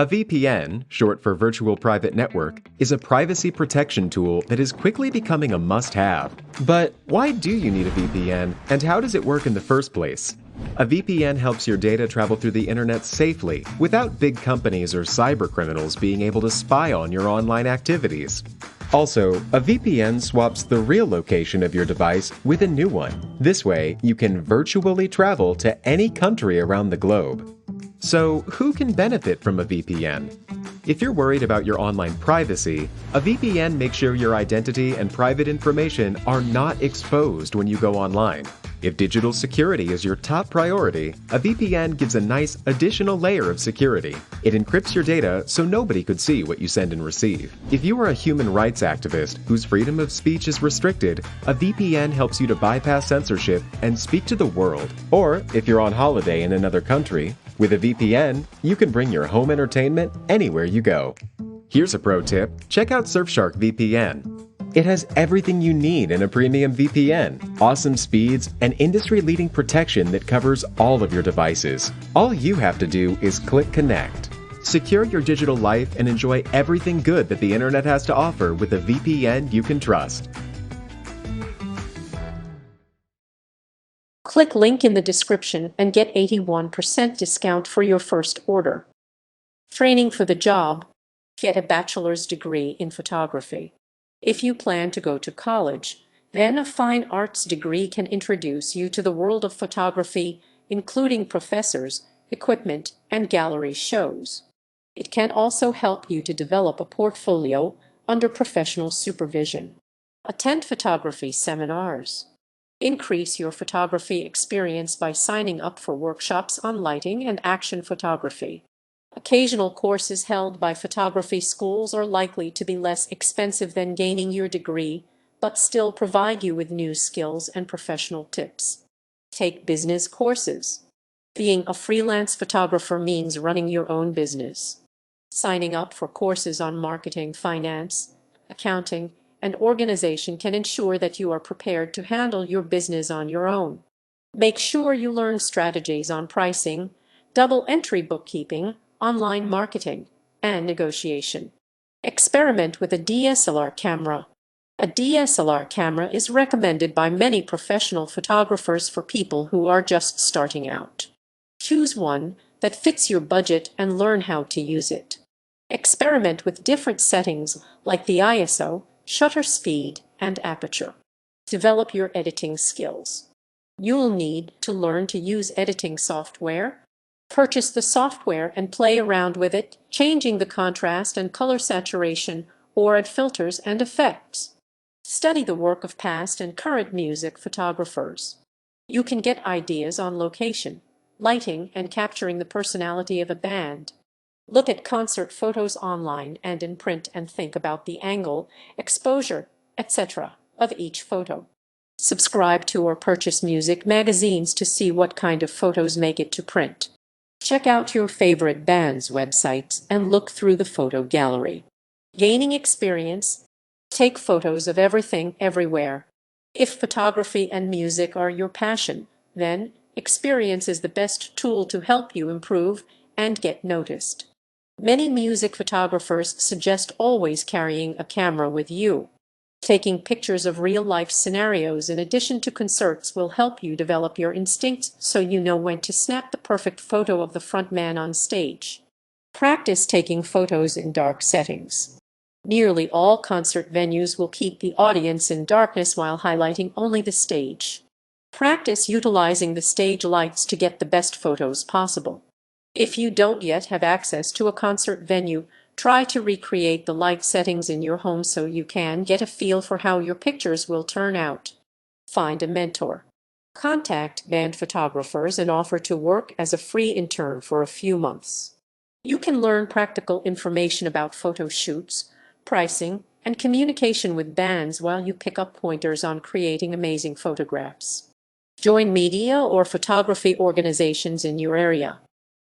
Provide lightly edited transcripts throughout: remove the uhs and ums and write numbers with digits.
A VPN, short for Virtual Private Network, is a privacy protection tool that is quickly becoming a must-have. But why do you need a VPN, and how does it work in the first place? A VPN helps your data travel through the internet safely, without big companies or cybercriminals being able to spy on your online activities. Also, a VPN swaps the real location of your device with a new one. This way, you can virtually travel to any country around the globe. So, who can benefit from a VPN? If you're worried about your online privacy, a VPN makes sure your identity and private information are not exposed when you go online. If digital security is your top priority, a VPN gives a nice additional layer of security. It encrypts your data so nobody could see what you send and receive. If you are a human rights activist whose freedom of speech is restricted, a VPN helps you to bypass censorship and speak to the world. Or, if you're on holiday in another country, with a VPN, you can bring your home entertainment anywhere you go. Here's a pro tip: check out Surfshark VPN. It has everything you need in a premium VPN, awesome speeds, and industry-leading protection that covers all of your devices. All you have to do is click connect. Secure your digital life and enjoy everything good that the internet has to offer with a VPN you can trust. Click link in the description and get 81% discount for your first order. Training for the job. Get a bachelor's degree in photography. If you plan to go to college, then a fine arts degree can introduce you to the world of photography, including professors, equipment, and gallery shows. It can also help you to develop a portfolio under professional supervision. Attend photography seminars. Increase your photography experience by signing up for workshops on lighting and action photography. Occasional courses held by photography schools are likely to be less expensive than gaining your degree, but still provide you with new skills and professional tips. Take business courses. Being a freelance photographer means running your own business. Signing up for courses on marketing, finance, accounting, and organization can ensure that you are prepared to handle your business on your own. Make sure you learn strategies on pricing, double entry bookkeeping, online marketing, and negotiation. Experiment with a DSLR camera. A DSLR camera is recommended by many professional photographers for people who are just starting out. Choose one that fits your budget and learn how to use it. Experiment with different settings like the ISO, shutter speed, and aperture. Develop your editing skills. You'll need to learn to use editing software. Purchase the software and play around with it, changing the contrast and color saturation, or add filters and effects. Study the work of past and current music photographers. You can get ideas on location, lighting, and capturing the personality of a band. Look at concert photos online and in print and think about the angle, exposure, etc. of each photo. Subscribe to or purchase music magazines to see what kind of photos make it to print. Check out your favorite band's websites and look through the photo gallery. Gaining experience. Take photos of everything, everywhere. If photography and music are your passion, then experience is the best tool to help you improve and get noticed. Many music photographers suggest always carrying a camera with you. Taking pictures of real-life scenarios in addition to concerts will help you develop your instincts so you know when to snap the perfect photo of the frontman on stage. Practice taking photos in dark settings. Nearly all concert venues will keep the audience in darkness while highlighting only the stage. Practice utilizing the stage lights to get the best photos possible. If you don't yet have access to a concert venue, try to recreate the light settings in your home so you can get a feel for how your pictures will turn out. Find a mentor. Contact band photographers and offer to work as a free intern for a few months. You can learn practical information about photo shoots, pricing, and communication with bands while you pick up pointers on creating amazing photographs. Join media or photography organizations in your area.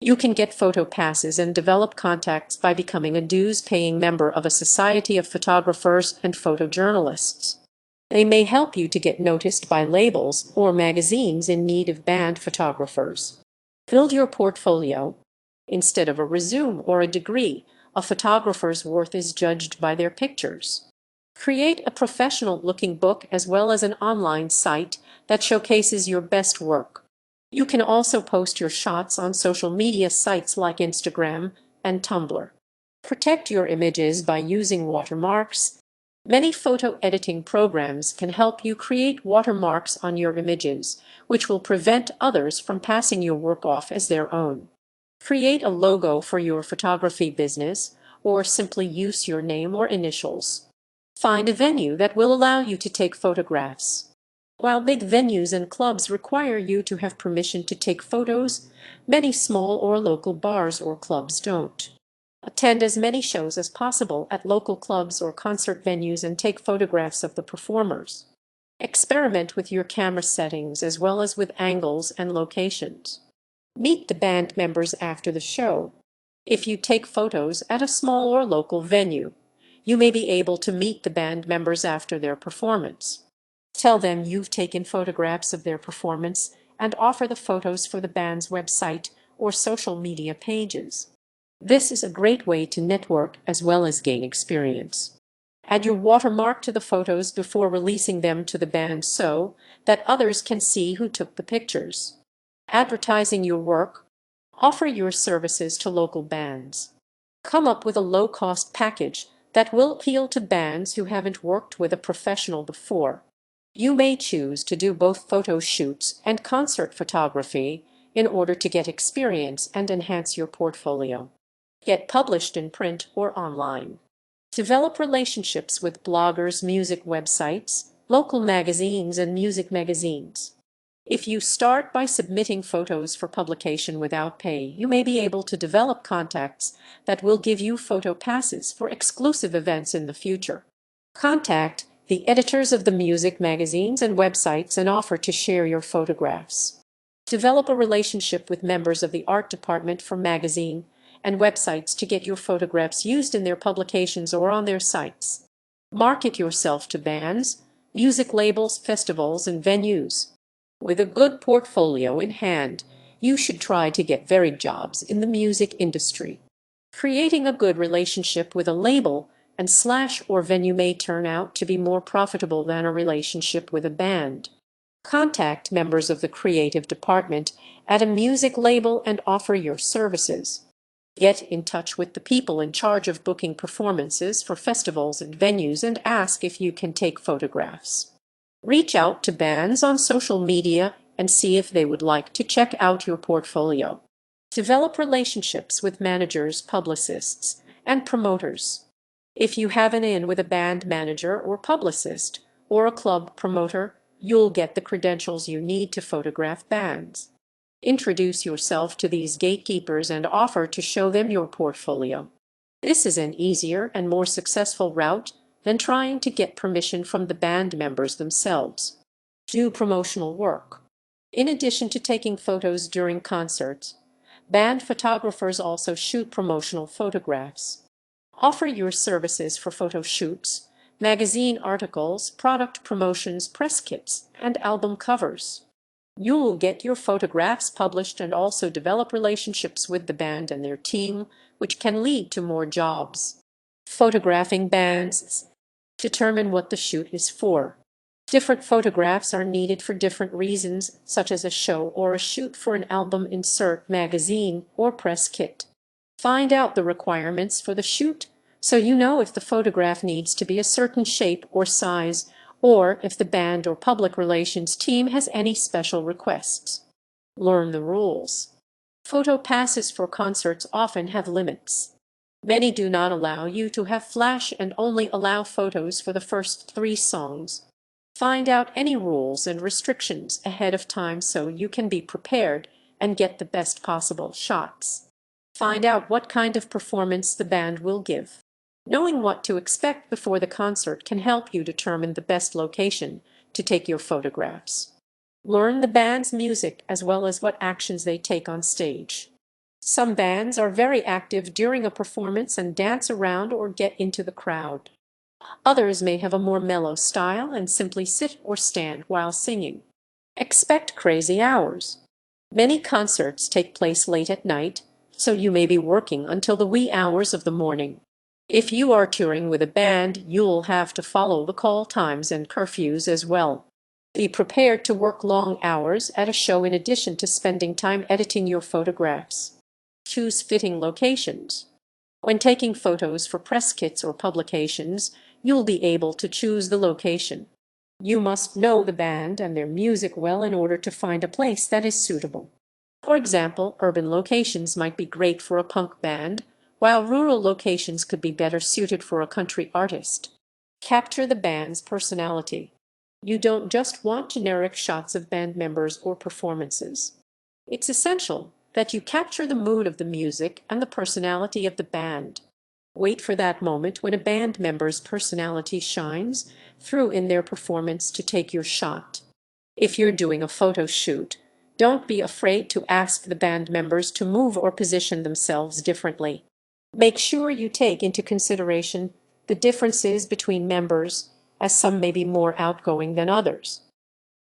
You can get photo passes and develop contacts by becoming a dues-paying member of a society of photographers and photojournalists. They may help you to get noticed by labels or magazines in need of band photographers. Build your portfolio. Instead of a resume or a degree, a photographer's worth is judged by their pictures. Create a professional-looking book as well as an online site that showcases your best work. You can also post your shots on social media sites like Instagram and Tumblr. Protect your images by using watermarks. Many photo editing programs can help you create watermarks on your images, which will prevent others from passing your work off as their own. Create a logo for your photography business, or simply use your name or initials. Find a venue that will allow you to take photographs. While big venues and clubs require you to have permission to take photos, many small or local bars or clubs don't. Attend as many shows as possible at local clubs or concert venues and take photographs of the performers. Experiment with your camera settings as well as with angles and locations. Meet the band members after the show. If you take photos at a small or local venue, you may be able to meet the band members after their performance. Tell them you've taken photographs of their performance and offer the photos for the band's website or social media pages. This is a great way to network as well as gain experience. Add your watermark to the photos before releasing them to the band so that others can see who took the pictures. Advertising your work. Offer your services to local bands. Come up with a low-cost package that will appeal to bands who haven't worked with a professional before. You may choose to do both photo shoots and concert photography in order to get experience and enhance your portfolio. Get published in print or online. Develop relationships with bloggers, music websites, local magazines, and music magazines. If you start by submitting photos for publication without pay, you may be able to develop contacts that will give you photo passes for exclusive events in the future. Contact the editors of the music magazines and websites and offer to share your photographs. Develop a relationship with members of the art department for magazine and websites to get your photographs used in their publications or on their sites. Market yourself to bands, music labels, festivals, and venues. With a good portfolio in hand, you should try to get varied jobs in the music industry. Creating a good relationship with a label and / or venue may turn out to be more profitable than a relationship with a band. Contact members of the creative department at a music label and offer your services. Get in touch with the people in charge of booking performances for festivals and venues and ask if you can take photographs. Reach out to bands on social media and see if they would like to check out your portfolio. Develop relationships with managers, publicists, and promoters. If you have an in with a band manager or publicist or a club promoter, you'll get the credentials you need to photograph bands. Introduce yourself to these gatekeepers and offer to show them your portfolio. This is an easier and more successful route than trying to get permission from the band members themselves. Do promotional work. In addition to taking photos during concerts, band photographers also shoot promotional photographs. Offer your services for photo shoots, magazine articles, product promotions, press kits, and album covers. You'll get your photographs published and also develop relationships with the band and their team, which can lead to more jobs. Photographing bands. Determine what the shoot is for. Different photographs are needed for different reasons, such as a show or a shoot for an album insert, magazine, or press kit. Find out the requirements for the shoot so you know if the photograph needs to be a certain shape or size, or if the band or public relations team has any special requests. Learn the rules. Photo passes for concerts often have limits. Many do not allow you to have flash and only allow photos for the first 3 songs. Find out any rules and restrictions ahead of time so you can be prepared and get the best possible shots. Find out what kind of performance the band will give. Knowing what to expect before the concert can help you determine the best location to take your photographs. Learn the band's music as well as what actions they take on stage. Some bands are very active during a performance and dance around or get into the crowd. Others may have a more mellow style and simply sit or stand while singing. Expect crazy hours. Many concerts take place late at night, so you may be working until the wee hours of the morning. If you are touring with a band, you'll have to follow the call times and curfews as well. Be prepared to work long hours at a show in addition to spending time editing your photographs. Choose fitting locations. When taking photos for press kits or publications, you'll be able to choose the location. You must know the band and their music well in order to find a place that is suitable. For example, urban locations might be great for a punk band, while rural locations could be better suited for a country artist. Capture the band's personality. You don't just want generic shots of band members or performances. It's essential that you capture the mood of the music and the personality of the band. Wait for that moment when a band member's personality shines through in their performance to take your shot. If you're doing a photo shoot, don't be afraid to ask the band members to move or position themselves differently. Make sure you take into consideration the differences between members, as some may be more outgoing than others.